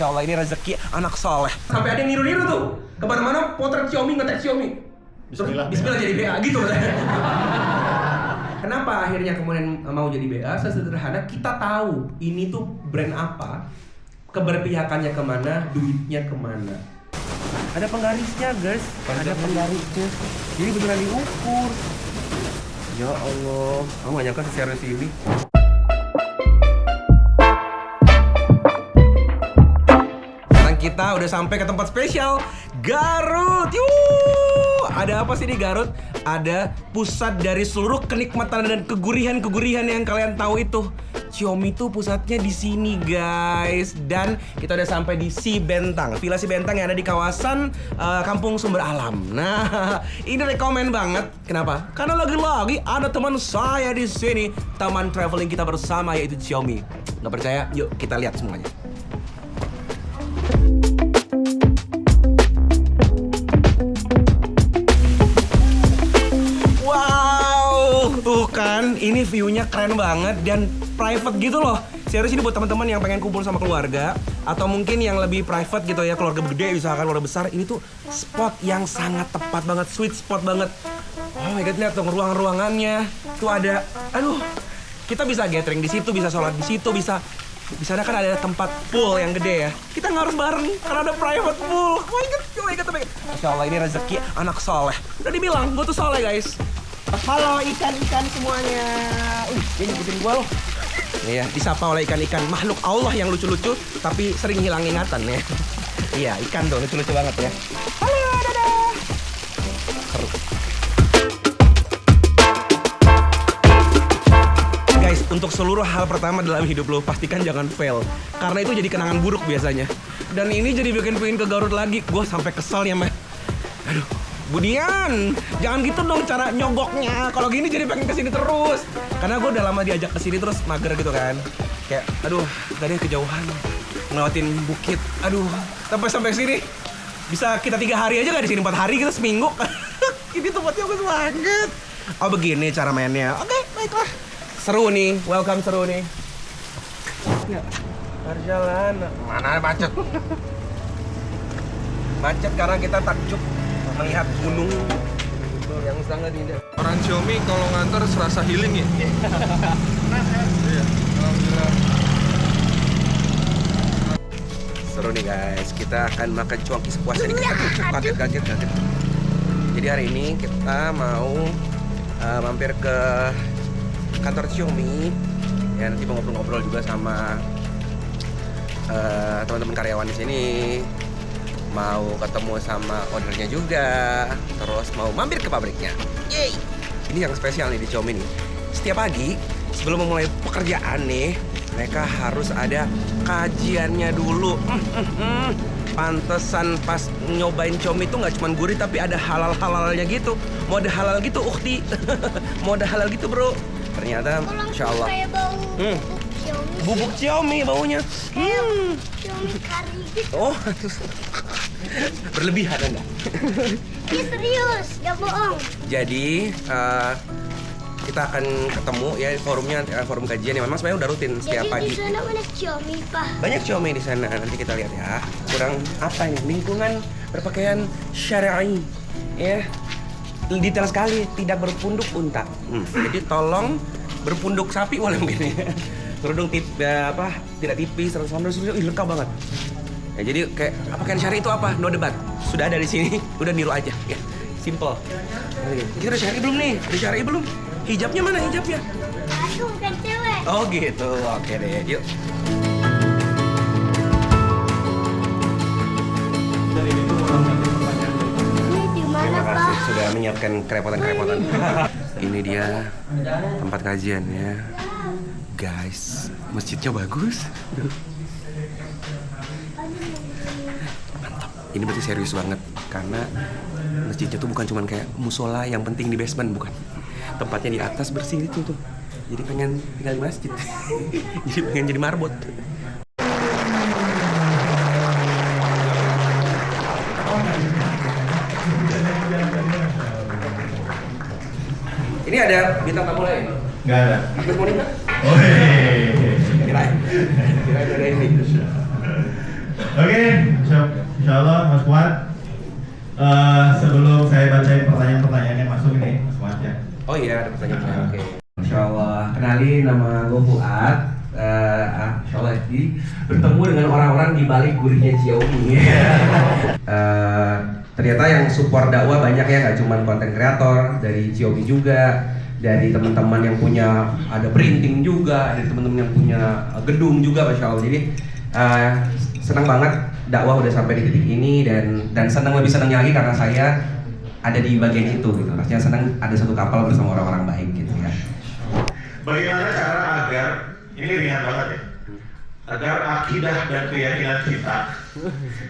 Masya Allah, ini rezeki anak soleh. Sampai ada yang niru-niru tuh. Kemana-mana potret Xiaomi, ngetek Xiaomi. Bismillah jadi BA gitu. Kenapa akhirnya kemudian mau jadi BA? Sesederhana kita tahu ini tuh brand apa, keberpihakannya kemana, duitnya kemana. Ada penggarisnya guys, ada penggarisnya. Jadi beneran diukur. Ya Allah, kamu gak nyangka seserius ini. Sekarang kita udah sampai ke tempat spesial, Garut. Yuh, ada apa sih di Garut? Ada pusat dari seluruh kenikmatan dan kegurihan-kegurihan yang kalian tahu itu. Xiaomi tuh pusatnya di sini guys. Dan kita udah sampai di Si Bentang, Villa Si Bentang yang ada di kawasan Kampung Sumber Alam. Nah, ini rekomen banget. Kenapa? Karena lagi-lagi ada teman saya di sini, teman traveling kita bersama yaitu Xiaomi. Nggak percaya? Yuk kita lihat semuanya. Tuh kan, ini view-nya keren banget dan private gitu loh. Serius ini buat teman-teman yang pengen kumpul sama keluarga atau mungkin yang lebih private gitu ya, keluarga gede misalkan keluarga besar, ini tuh spot yang sangat tepat banget, sweet spot banget. Oh my god, lihat dong ruang-ruangannya. Tuh ada, aduh, kita bisa gathering di situ, bisa sholat di situ, bisa di sana kan ada tempat pool yang gede ya. Kita nggak harus bareng karena ada private pool. Oh my god, oh my god, oh my god. Masya Allah, ini rezeki anak soleh. Udah dibilang, gue tuh soleh guys. Halo ikan-ikan semuanya. Dia ngikutin gua loh. Iya, disapa oleh ikan-ikan makhluk Allah yang lucu-lucu tapi sering hilang ingatan ya. Iya, ikan tuh lucu-lucu banget ya. Halo, dadah. Seru. Guys, untuk seluruh hal pertama dalam hidup lo pastikan jangan fail. Karena itu jadi kenangan buruk biasanya. Dan ini jadi bikin pengen ke Garut lagi. Gua sampai kesel ya, mah. Aduh. Budian, jangan gitu dong cara nyogoknya. Kalau gini jadi pengen kesini terus. Karena gue udah lama diajak kesini terus mager gitu kan. Kayak, aduh, tadi kejauhan, ngelewatin bukit. Aduh, sampai sini bisa kita 3 hari aja nggak di sini 4 hari kita seminggu. Ini tempatnya bagus banget. Oh begini cara mainnya. Oke, baiklah. Seru nih, welcome seru nih. Perjalanan mana macet? Macet karena kita takjub melihat gunung yang sangat indah. Orang Xiaomi kalau nganter serasa healing ya? Iya, alhamdulillah. Seru nih guys, kita akan makan cuanki sepuasnya nih. Kaget. Jadi hari ini kita mau mampir ke kantor Xiaomi. Ya nanti mau ngobrol-ngobrol juga sama teman-teman karyawan di sini. Mau ketemu sama ownernya juga, terus mau mampir ke pabriknya. Yeay! Ini yang spesial nih di Xiaomi nih. Setiap pagi sebelum memulai pekerjaan nih, mereka harus ada kajiannya dulu. Pantesan pas nyobain Xiaomi itu nggak cuma gurih tapi ada halal-halalnya gitu. Mau ada halal gitu, Ukti. Mau ada halal gitu, bro. Ternyata, insya Allah. Bubuk Xiaomi baunya. Xiaomi kari gitu. Oh, berlebihan enggak? Ini serius, gak bohong. Jadi kita akan ketemu ya forumnya, forum kajian yang memang sebenarnya udah rutin setiap pagi. Jadi di sana banyak Xiaomi, Pak. Banyak Xiaomi di sana, nanti kita lihat ya. Kurang apa ini? Lingkungan berpakaian syar'i, ya. Detail sekali, tidak berpunduk unta. Jadi tolong berpunduk sapi boleh mungkin ya. Kerudung tidak tipis, terus lengkap banget. Ya, jadi kayak pakaian syari itu apa? No debat. Sudah ada di sini, udah niru aja. Ya, simple. Kita udah syari belum nih? Udah syari belum? Hijabnya mana hijabnya? Aku bukan cewek. Oh gitu, oke deh, yuk. Ini di mana, Terima Pak? kasih sudah menyiapkan kerepotan-kerepotan. Ini dia tempat kajian ya. Guys, masjidnya bagus. Mantap. Ini berarti serius banget karena masjidnya tuh bukan cuma kayak musola yang penting di basement, bukan. Tempatnya di atas bersih itu tuh. Jadi pengen tinggal di masjid. Jadi pengen jadi marbot. Ini ada bintang tamu lain? Nggak ada. Agnes Monica? Kirain Kirain ada ini. Oke, insya Allah Mas Fuad. Sebelum saya bacain pertanyaan-pertanyaan yang masuk ini, Mas Fuad ya. Oh iya, ada pertanyaan. Oke. Masya Allah, kenalin nama gue Fuad. Insya Allah bertemu dengan orang-orang di balik gurihnya Xiaomi. Ternyata yang support dakwah banyak ya, nggak cuma konten kreator dari Xiaomi juga, dari teman-teman yang punya ada printing juga, dari teman-teman yang punya gedung juga, Masya Allah. Jadi senang banget dakwah udah sampai di titik ini dan lebih senangnya lagi karena saya ada di bagian itu gitu. Rasanya senang ada satu kapal bersama orang-orang baik gitu ya. Bagaimana cara agar ini ringan banget ya? Agar akidah dan keyakinan kita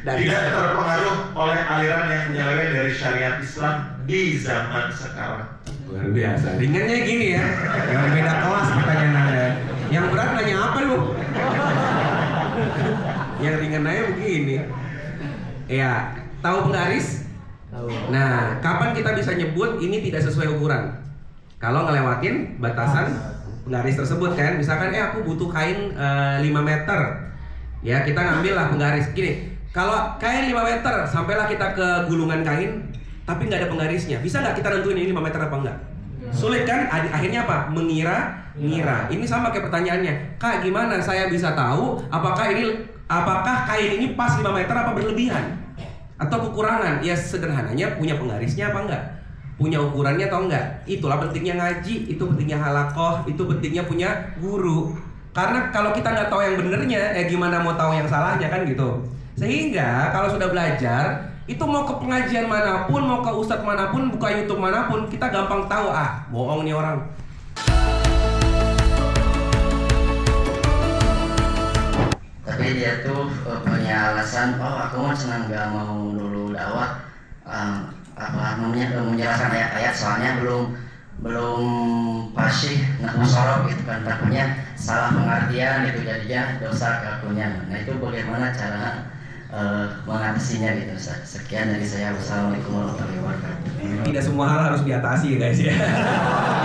tidak terpengaruh oleh aliran yang menyeleweng dari syariat Islam di zaman sekarang. Luar biasa. Ringannya gini ya. Yang beda kelas pertanyaannya. Yang berat nanya apa lu? Yang ringan aja begini. Ya, tahu penggaris? Tahu. Nah, kapan kita bisa nyebut ini tidak sesuai ukuran? Kalau ngelewatin batasan penggaris tersebut kan, misalkan aku butuh kain 5 meter, ya kita ngambil lah penggaris. Gini, kalau kain 5 meter, sampailah kita ke gulungan kain, tapi nggak ada penggarisnya, bisa nggak kita nentuin ini 5 meter apa enggak? Sulit kan? Akhirnya apa? Mengira. Ini sama kayak pertanyaannya, Kak gimana saya bisa tahu apakah kain ini pas 5 meter apa berlebihan? Atau kekurangan? Ya sederhananya punya penggarisnya apa enggak? Punya ukurannya atau enggak? Itulah pentingnya ngaji, itu pentingnya halakoh, itu pentingnya punya guru. Karena kalau kita nggak tahu yang benernya, gimana mau tahu yang salahnya kan gitu. Sehingga kalau sudah belajar, itu mau ke pengajian manapun, mau ke ustadz manapun, buka YouTube manapun, kita gampang tahu bohong nih orang. Tapi dia tuh punya alasan, aku mah senang gak mau dulu dakwah. Menjelaskan ayat-ayat soalnya belum fasih musorok gitu kan, takutnya salah pengertian itu jadinya dosa keakunya. Nah itu bagaimana cara mengatasinya gitu. Sekian dari saya, wassalamualaikum warahmatullahi wabarakatuh. Tidak semua hal harus diatasi ya guys ya.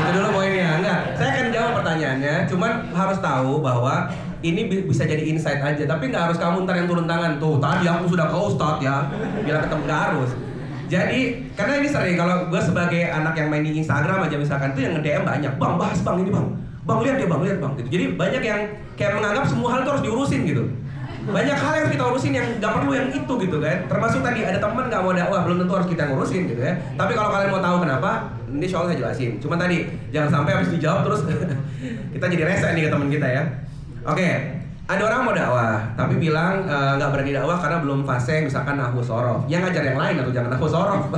Itu dulu poinnya. Enggak, saya akan jawab pertanyaannya, cuman harus tahu bahwa ini bisa jadi insight aja, tapi nggak harus kamu ntar yang turun tangan tuh. Tadi aku sudah ke ustadz ya, bilang ketemu, nggak harus. Jadi, karena ini sering, kalau gue sebagai anak yang main di Instagram aja misalkan tuh yang nge-DM banyak, bang bahas bang ini bang lihat deh bang, gitu. Jadi banyak yang kayak menganggap semua hal itu harus diurusin gitu. Banyak hal yang kita urusin yang gak perlu yang itu gitu kan. Termasuk tadi ada teman gak mau dakwah, belum tentu harus kita ngurusin gitu ya. Tapi kalau kalian mau tahu kenapa, ini soal saya jelasin. Cuma tadi jangan sampai habis dijawab terus kita jadi rese nih ke teman kita ya. Oke. Ada orang mau dakwah, tapi bilang nggak berani dakwah karena belum fase misalkan nahwu sorof. Ya ngajar yang lain atau jangan nahwu sorof.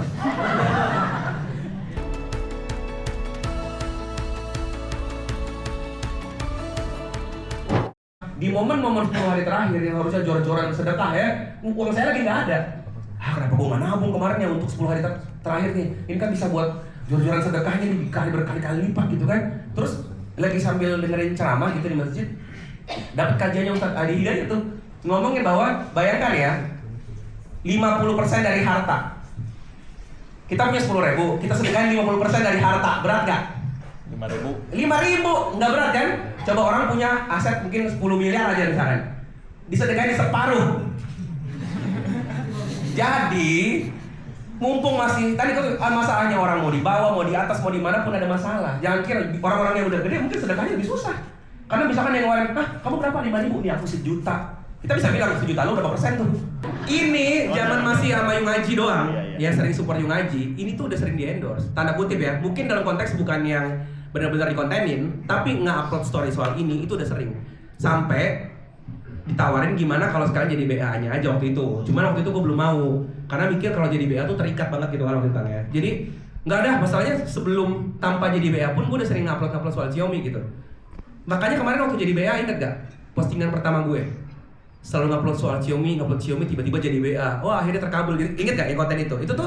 Di momen-momen 10 hari terakhir yang harusnya jor-joran sedekah ya, uang saya lagi nggak ada. Kenapa gue nggak nabung kemarin ya untuk 10 hari terakhir nih? Ini kan bisa buat jor-joran sedekahnya nih berkali-kali lipat gitu kan. Terus lagi sambil dengerin ceramah gitu di masjid, dapat kajiannya Ustadz Adi Hidayat tuh ngomongin bahwa bayangkan ya 50% dari harta kita punya 10.000, kita sedekahin 50% dari harta, berat gak? 5.000 nggak berat kan? Coba orang punya aset mungkin 10 miliar aja misalkan, disedekahin separuh. Jadi mumpung masih tadi kan masalahnya orang mau di bawah, mau di atas, mau di mana pun ada masalah. Jangan kira orang-orang yang udah gede mungkin sedekahnya lebih susah. Karena misalkan yang ngeluarin, kamu berapa? 5.000? Nih aku 1 juta. Kita bisa bilang 1 juta lu berapa persen tuh? Ini zaman masih sama Yung Ngaji doang, yang sering support Yung Ngaji, ini tuh udah sering di endorse. Tanda kutip ya, mungkin dalam konteks bukan yang benar-benar dikontenin, tapi nge-upload story soal ini itu udah sering. Sampai ditawarin gimana kalau sekarang jadi BA-nya aja waktu itu. Cuman waktu itu gue belum mau, karena mikir kalau jadi BA tuh terikat banget gitu kan waktu itu ya. Jadi nggak ada, masalahnya sebelum tanpa jadi BA pun gue udah sering upload soal Xiaomi gitu. Makanya kemarin waktu jadi BA inget gak? Postingan pertama gue selalu ngupload soal Xiaomi, tiba-tiba jadi BA. Wah akhirnya terkabul gitu. Inget gak yang konten itu? Itu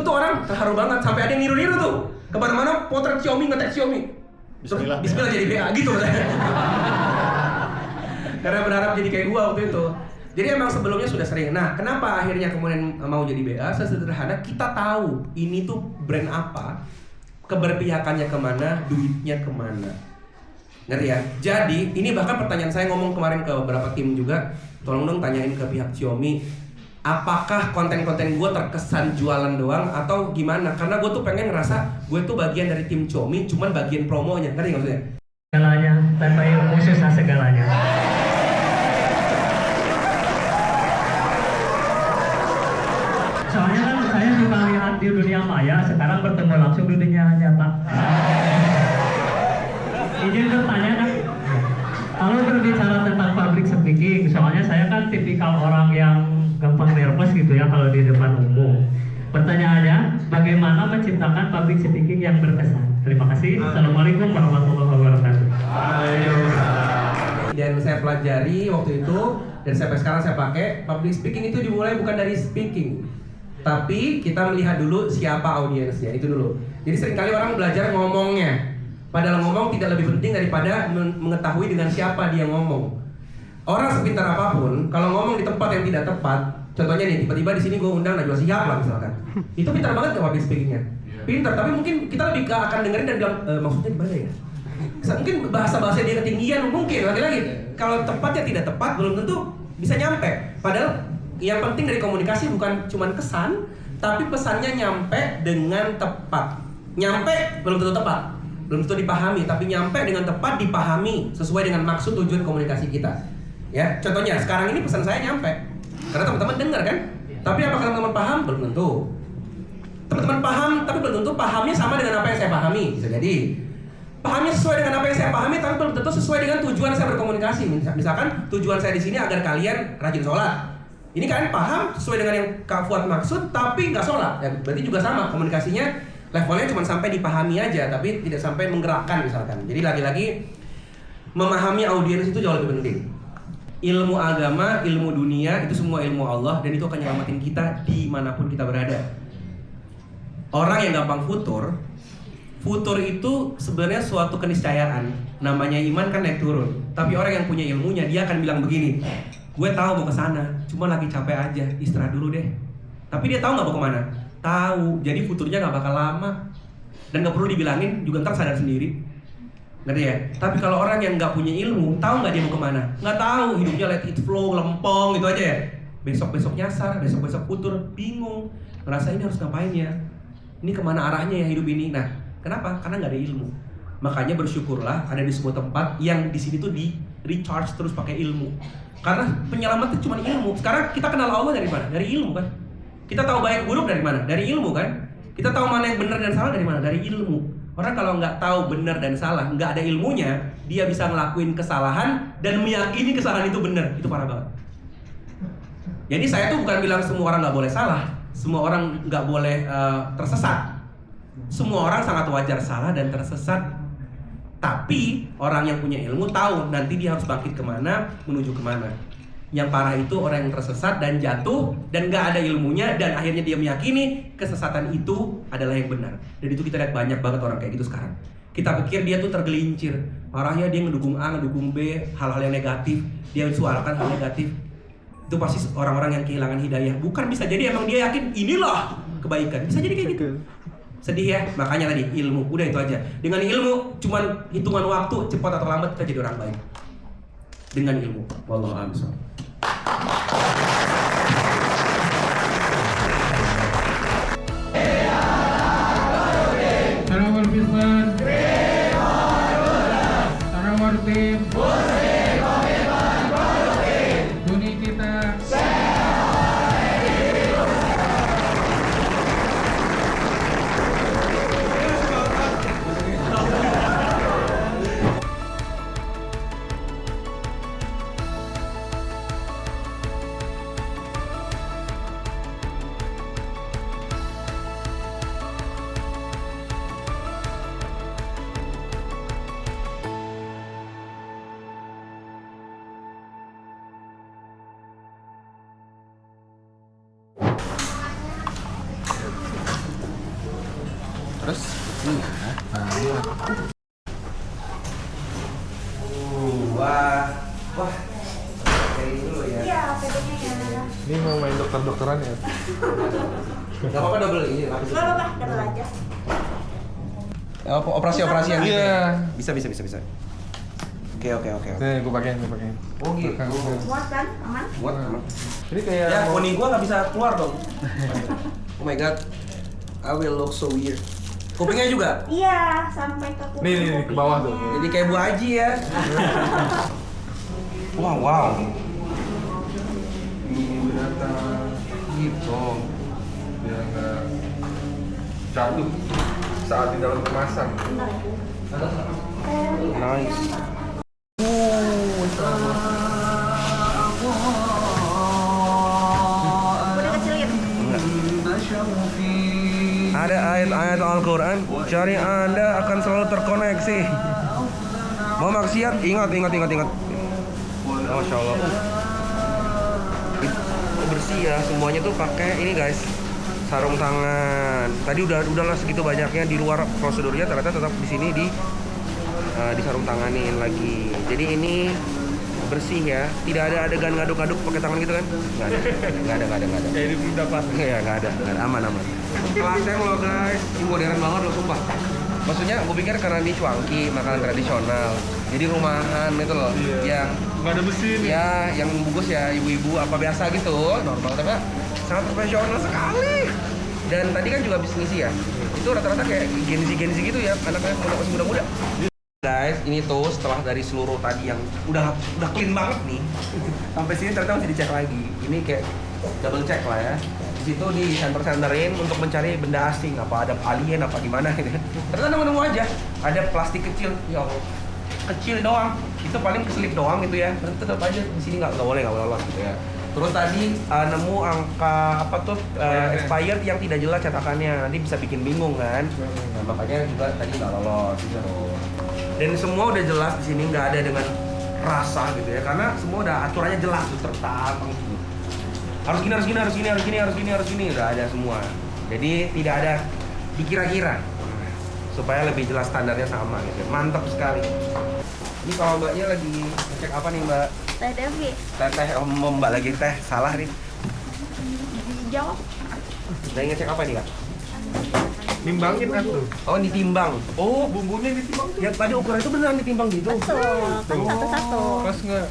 tuh orang terharu banget. Sampai ada yang niru-niru tuh. Kemana-mana potret Xiaomi, ngetek Xiaomi. Bismillah jadi BA gitu. Karena berharap jadi kayak gue waktu itu. Jadi emang sebelumnya sudah sering. Nah kenapa akhirnya kemudian mau jadi BA? Sesederhana kita tahu ini tuh brand apa, keberpihakannya kemana, duitnya kemana. Ngerti ya? Jadi ini bahkan pertanyaan saya ngomong kemarin ke beberapa tim juga, tolong dong tanyain ke pihak Xiaomi, apakah konten-konten gue terkesan jualan doang atau gimana? Karena gue tuh pengen ngerasa gue tuh bagian dari tim Xiaomi, cuman bagian promonya, ngerti nggak maksudnya? Segalanya, tanpa ilmu susah segalanya. Soalnya kan saya suka lihat di dunia maya, sekarang bertemu langsung di dunia nyata. Izin bertanya kan, kalau berbicara tentang public speaking, soalnya saya kan tipikal orang yang gampang nervous gitu ya kalau di depan umum. Pertanyaannya, bagaimana menciptakan public speaking yang berkesan? Terima kasih. Assalamualaikum warahmatullahi wabarakatuh. Dan saya pelajari waktu itu dan sampai sekarang saya pakai, public speaking itu dimulai bukan dari speaking, tapi kita melihat dulu siapa audiensnya, itu dulu. Jadi seringkali orang belajar ngomongnya, padahal ngomong tidak lebih penting daripada mengetahui dengan siapa dia ngomong. Orang sepintar apapun, kalau ngomong di tempat yang tidak tepat, contohnya nih, tiba-tiba di sini gue undang Najwa Shihab lah misalkan, itu pintar banget nggak public speakingnya? Pintar, tapi mungkin kita lebih akan dengerin dan bilang, maksudnya gimana ya? Mungkin bahasa-bahasa dia ketinggian, mungkin lagi-lagi kalau tepatnya tidak tepat belum tentu bisa nyampe. Padahal yang penting dari komunikasi bukan cuma kesan, tapi pesannya nyampe dengan tepat. Nyampe belum tentu tepat, belum tentu dipahami, tapi nyampe dengan tepat dipahami sesuai dengan maksud tujuan komunikasi kita. Ya, contohnya sekarang ini pesan saya nyampe karena teman-teman dengar kan, tapi apakah teman-teman paham? Belum tentu. Teman-teman paham, tapi belum tentu pahamnya sama dengan apa yang saya pahami. Bisa jadi pahamnya sesuai dengan apa yang saya pahami, tapi belum tentu sesuai dengan tujuan saya berkomunikasi. Misalkan tujuan saya di sini agar kalian rajin sholat. Ini kalian paham sesuai dengan yang Kak Fuad maksud, tapi nggak sholat. Ya, berarti juga sama komunikasinya levelnya cuma sampai dipahami aja, tapi tidak sampai menggerakkan misalkan. Jadi lagi-lagi memahami audiens itu jauh lebih penting. Ilmu agama, ilmu dunia itu semua ilmu Allah dan itu akan nyelamatin kita dimanapun kita berada. Orang yang gampang futur itu sebenarnya suatu keniscayaan. Namanya iman kan naik turun. Tapi orang yang punya ilmunya dia akan bilang begini, gue tahu mau ke sana, cuma lagi capek aja, istirahat dulu deh. Tapi dia tahu nggak mau kemana? Tahu. Jadi futurnya nggak bakal lama dan nggak perlu dibilangin, juga ntar sadar sendiri. Ngerti ya? Tapi kalau orang yang nggak punya ilmu, tahu nggak dia mau kemana? Nggak tahu. Hidupnya let it flow, lempong gitu aja ya. Besok nyasar, besok futur, bingung. Ngerasa ini harus ngapain ya? Ini kemana arahnya ya hidup ini? Nah, kenapa? Karena nggak ada ilmu. Makanya bersyukurlah ada di sebuah tempat yang di sini tuh di recharge terus pakai ilmu. Karena penyelamat itu cuma ilmu. Sekarang kita kenal Allah dari mana? Dari ilmu kan? Kita tahu baik buruk dari mana? Dari ilmu kan? Kita tahu mana yang benar dan salah dari mana? Dari ilmu. Orang kalau nggak tahu benar dan salah, nggak ada ilmunya, dia bisa ngelakuin kesalahan dan meyakini kesalahan itu benar. Itu parah banget. Jadi saya tuh bukan bilang semua orang nggak boleh salah, semua orang nggak boleh tersesat. Semua orang sangat wajar salah dan tersesat. Tapi orang yang punya ilmu tahu nanti dia harus bangkit kemana, menuju kemana. Yang parah itu orang yang tersesat dan jatuh dan gak ada ilmunya dan akhirnya dia meyakini kesesatan itu adalah yang benar. Dan itu kita lihat banyak banget orang kayak gitu sekarang. Kita pikir dia tuh tergelincir. Parahnya dia ngedukung A, ngedukung B, hal-hal yang negatif. Dia mensuarakan hal negatif. Itu pasti orang-orang yang kehilangan hidayah. Bukan, bisa jadi emang dia yakin inilah kebaikan. Bisa jadi kayak gitu. Sedih ya, makanya tadi ilmu, udah itu aja. Dengan ilmu, cuman hitungan waktu, cepat atau lambat kita jadi orang baik. Dengan ilmu. Wallahu a'lam. Sarawar Bisman, Sarawar Tim, Duni kita. Terus? Wah, kayak dulu ya. Iya, pedenya ya. Ini mau main dokter-dokteran ya? Gak apa-apa double ini, lapis. Gak apa-apa, double aja. Operasi-operasi yang gitu. Iya. Ya? Bisa. Oke. Nih, gue pakein. Oh gitu. Muat kan? Aman? Buat aman. Ini kayak Ya, mau- poni gua nggak bisa keluar dong. Oh my god, I will look so weird. Kupingnya juga? Iya, sampai ke kuping. Nih, ke bawah tuh. Jadi kayak Bu Haji ya. Wow. Ini binatang Gitu. biar nggak jatuh saat di dalam kemasan. Nice. Udah kecil gitu. Ada ayat-ayat Al-Quran, cari Anda akan selalu terkoneksi. Mau maksiat, ingat. Masya Allah. Bersih ya, semuanya tuh pakai ini guys, sarung tangan. Tadi udahlah segitu banyaknya di luar prosedurnya, ternyata tetap di sini di sarung tanganin lagi. Jadi ini bersih ya, tidak ada adegan ngaduk-ngaduk pakai tangan gitu kan? Nggak ada. Kayak di pindah pas. Ya nggak ada, aman. Kelasnya loh guys, ini modern banget loh sumpah. Maksudnya gue pikir karena ini cuanki, makanan tradisional, jadi rumahan itu loh, yang Nggak ada mesin. ya yang bungkus ya ibu-ibu apa biasa gitu, normal tapi sangat profesional sekali. Dan tadi kan juga habis ngisi ya, itu rata-rata kayak Gen Z gitu ya, anaknya masih muda-muda. Guys, ini tuh setelah dari seluruh tadi yang udah clean banget nih, sampai sini ternyata masih dicek lagi. Ini kayak double check lah ya. Di situ di center-centerin untuk mencari benda asing, apa ada alien apa gimana gitu. Ternyata nemu-nemu aja, ada plastik kecil, ya Allah, kecil doang. Itu paling keselip doang gitu ya. Terus tetap aja di sini nggak boleh lolos gitu ya. Terus tadi nemu angka apa tuh expired yang tidak jelas cetakannya, nanti bisa bikin bingung kan. Nah, makanya juga tadi nggak lolos gitu. Dan semua udah jelas di sini, nggak ada dengan rasa gitu ya, karena semua udah aturannya jelas tuh tertata gitu. Harus gini, udah ada semua. Jadi tidak ada dikira-kira, supaya lebih jelas standarnya sama gitu. Mantap sekali. Ini kalau mbaknya lagi ngecek apa nih mbak? Teh Devi, Teh, mbak lagi teh, salah nih. dijawab. Lagi ngecek apa nih kak? Nimbangin kan tuh. Oh ditimbang. Oh Bumbunya ditimbang tuh. ya tadi ukuran itu beneran ditimbang gitu? Betul, kan satu-satu. Pas nggak?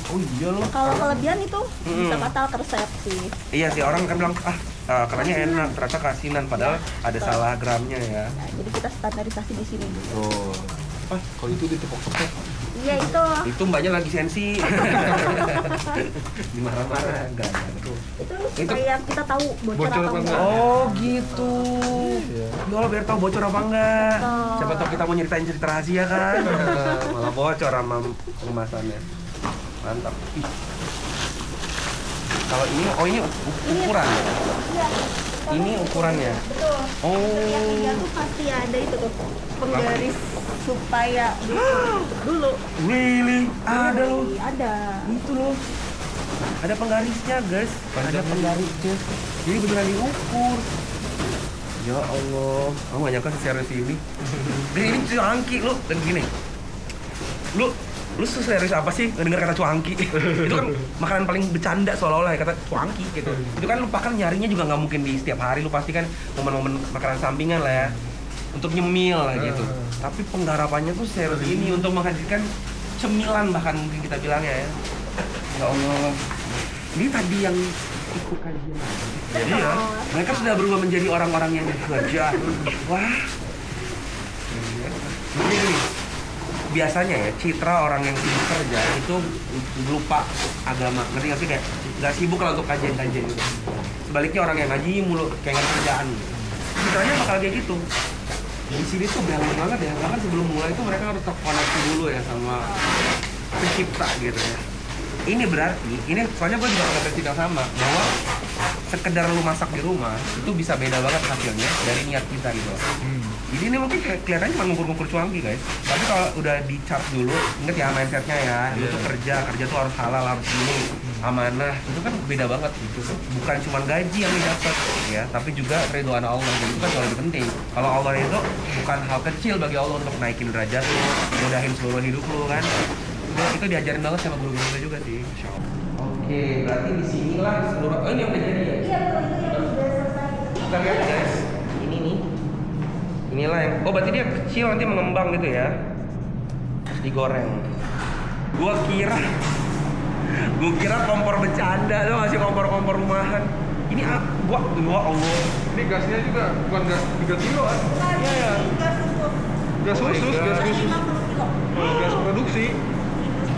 Oh iya loh. Kalau kelebihan itu bisa Mm-mm. batal ke resepsi. Iya sih, orang kan bilang kerannya enak, ternyata kasinan padahal ada salah gramnya ya. Nah, jadi kita standarisasi di sini. Oh. Pas kalau itu ditepok-tepok. Iya itu. Itu mbaknya lagi sensi. Dimarah-marah enggak. Itu Itu- supaya kita tahu bocor Bocor atau apa enggak. Oh gitu. Ya Allah, biar tahu bocor apa enggak. Betul. Siapa tahu kita mau nyeritain cerita rahasia kan. Malah bocor sama kemasannya. Mantap. Ih. Kalau ini, oh ini ukuran. Iya. Ini ukurannya. Betul. Oh. Yang tiga tuh pasti ada itu tuh penggaris supaya dulu. Really? Ada loh. Ada. Itu loh. Ada penggarisnya, guys. Ada penggarisnya. Jadi beneran diukur. Ya Allah, aku gak nyangka seserius ini. Dan ini cuanki lu, dan gini. Lu seserius apa sih ngedenger kata cuanki? Itu kan makanan paling bercanda seolah-olah ya, kata cuanki gitu. Itu kan lu bahkan nyarinya juga nggak mungkin di setiap hari, lu pasti kan momen-momen makanan sampingan lah ya. Untuk nyemil lah gitu. Tapi penggarapannya tuh serius ini untuk menghadirkan cemilan bahkan mungkin kita bilangnya ya. Ya Allah. Ini tadi yang ikut kajian. Jadi ya, mereka sudah berubah menjadi orang-orang yang bekerja. Wah. Jadi gini, biasanya ya citra orang yang sibuk kerja itu lupa agama. Ngerti nggak sih, kayak nggak sibuk lah untuk kajian-kajian gitu. Sebaliknya orang yang ngaji mulu kayak nggak ada kerjaan gitu. Citranya bakal kayak gitu. Di sini tuh balance banget ya, bahkan sebelum mulai itu mereka harus terkoneksi dulu ya sama pencipta gitu ya. Ini berarti, ini soalnya gue juga pakai prinsip yang sama, bahwa sekedar lu masak di rumah itu bisa beda banget hasilnya dari niat kita gitu. Jadi ini mungkin kelihatannya cuma ngukur-ngukur cuanki guys, tapi kalau udah di chart dulu, inget ya mindsetnya ya, lu tuh kerja tuh harus halal, harus ini, amanah, itu kan beda banget gitu. Bukan cuma gaji yang didapat ya, tapi juga ridhoan Allah, jadi itu kan jauh lebih penting. Kalau Allah itu bukan hal kecil bagi Allah untuk naikin derajat lu, mudahin seluruh hidup lu kan. Itu diajarin banget sama guru-guru kita juga sih. Masya Allah. Oke, berarti di sinilah seluruh. Oh ini udah jadi ya? Iya betul, itu yang sudah selesai. Kita lihat guys, ini nih. Inilah yang. Oh berarti dia kecil nanti mengembang gitu ya. Terus digoreng. Gua kira kompor bercanda tuh, masih kompor rumahan. Ini gua Allah. Ini gasnya juga bukan gas 3 kilo kan? Iya. Gas Oh my khusus, God. gas khusus. Gas produksi.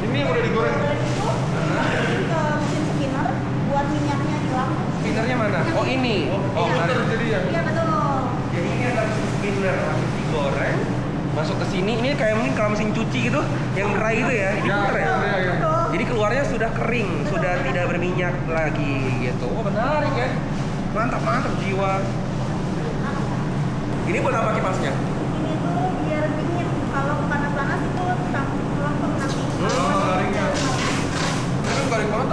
Ini yang udah digoreng. Mesin spinner buat minyaknya hilang. Spinnernya mana? Oh ini. Oh, Putar ada. jadi ya. Iya betul. Jadi ini ada spinner habis digoreng, masuk ke sini. Ini kayak mungkin kalau mesin cuci gitu, yang dry itu ya. Ini Ya, puter ya. ya. Jadi keluarnya sudah kering, sudah tidak berminyak lagi gitu. Oh menarik ya. Mantap jiwa. Ini buat apa kipasnya? Ini tuh biar dingin. Kalau panas-panas itu langsung nanti. Oh, garingnya. Ini kan garing banget.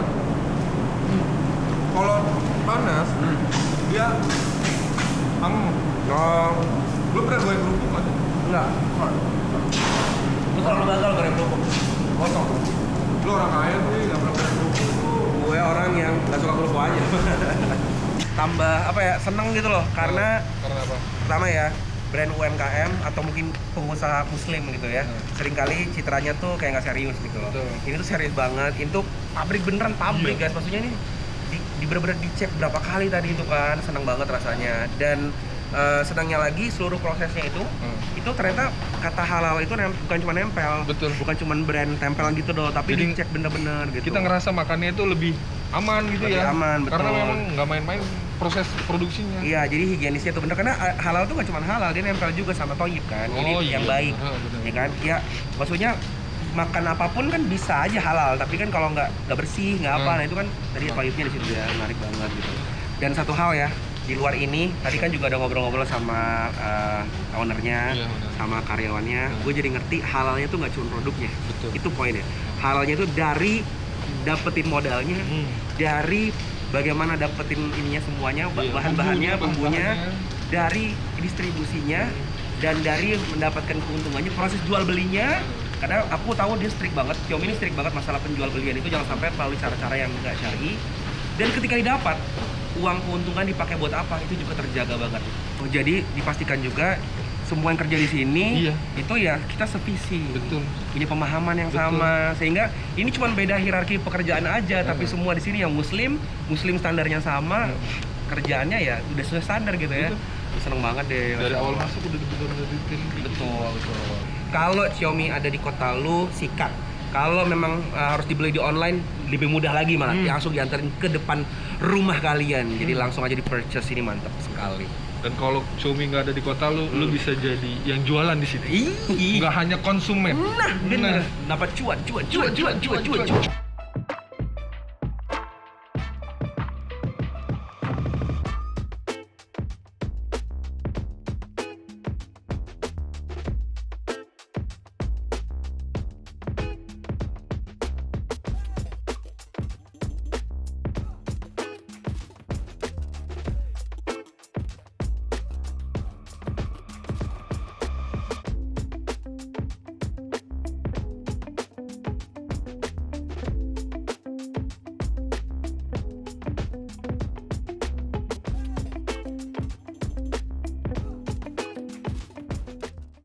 Kalau panas, dia hangat. Oh, Lu pernah goreng kerupuk kan? enggak. Lu terlalu gagal goreng kerupuk. Kosong. Lu orang kaya tuh nggak pernah goreng kerupuk. Gue orang yang nggak suka kerupuk aja. Tambah apa ya, seneng gitu loh, karena Karena apa? pertama ya, brand UMKM atau mungkin pengusaha muslim gitu ya, seringkali citranya tuh kayak nggak serius gitu loh. Betul. Ini tuh serius banget, ini tuh pabrik beneran pabrik guys, maksudnya ini di bener-bener dicek berapa kali tadi itu kan, seneng banget rasanya. Dan senangnya lagi seluruh prosesnya itu ternyata kata halal itu bukan cuma nempel, Betul. bukan cuma brand tempelan gitu doh, tapi Jadi, dicek bener-bener gitu. Kita ngerasa makannya itu lebih aman gitu Lebih ya. aman, betul. Karena memang nggak main-main proses produksinya. Iya, jadi higienisnya tuh bener, karena halal tuh gak cuma halal, dia nempel juga sama toyib kan, jadi Oh, yang iya. baik, Bener. ya kan? Ya, maksudnya makan apapun kan bisa aja halal, tapi kan kalau nggak bersih, nggak apa, nah itu kan tadi toyibnya di situ ya, menarik banget gitu. Dan satu hal ya, di luar ini, tadi kan juga ada ngobrol-ngobrol sama ownernya, Iya, bener. sama karyawannya, gue jadi ngerti halalnya tuh nggak cuma produknya, Betul. itu poinnya. Halalnya itu dari dapetin modalnya, dari bagaimana dapetin ininya semuanya, Iya, bahan-bahannya, bumbunya, bahan-bahannya. dari distribusinya, dan dari mendapatkan keuntungannya, proses jual belinya. Karena aku tahu dia strict banget, Xiaomi ini strict banget masalah penjual belian itu, jangan sampai melalui cara-cara yang nggak syar'i. Dan ketika didapat, uang keuntungan dipakai buat apa, itu juga terjaga banget. Oh, jadi dipastikan juga semua yang kerja di sini Iya. itu ya kita sevisi, Betul. punya pemahaman yang Betul. sama, sehingga ini cuma beda hierarki pekerjaan aja, tapi semua di sini yang muslim standarnya sama, kerjaannya ya udah sesuai standar gitu ya. Seneng banget deh. Dari Masya awal Allah. masuk udah bener-bener detail. Betul. Kalau Xiaomi ada di kota lu, sikat. Kalau memang harus dibeli di online, lebih mudah lagi malah. Langsung diantarin ke depan rumah kalian. Jadi langsung aja di purchase, ini mantap sekali. Dan kalau Xiaomi nggak ada di kota lu, lu bisa jadi yang jualan di situ. Ih, Nggak hanya konsumen. nah bener. Dapat cuan.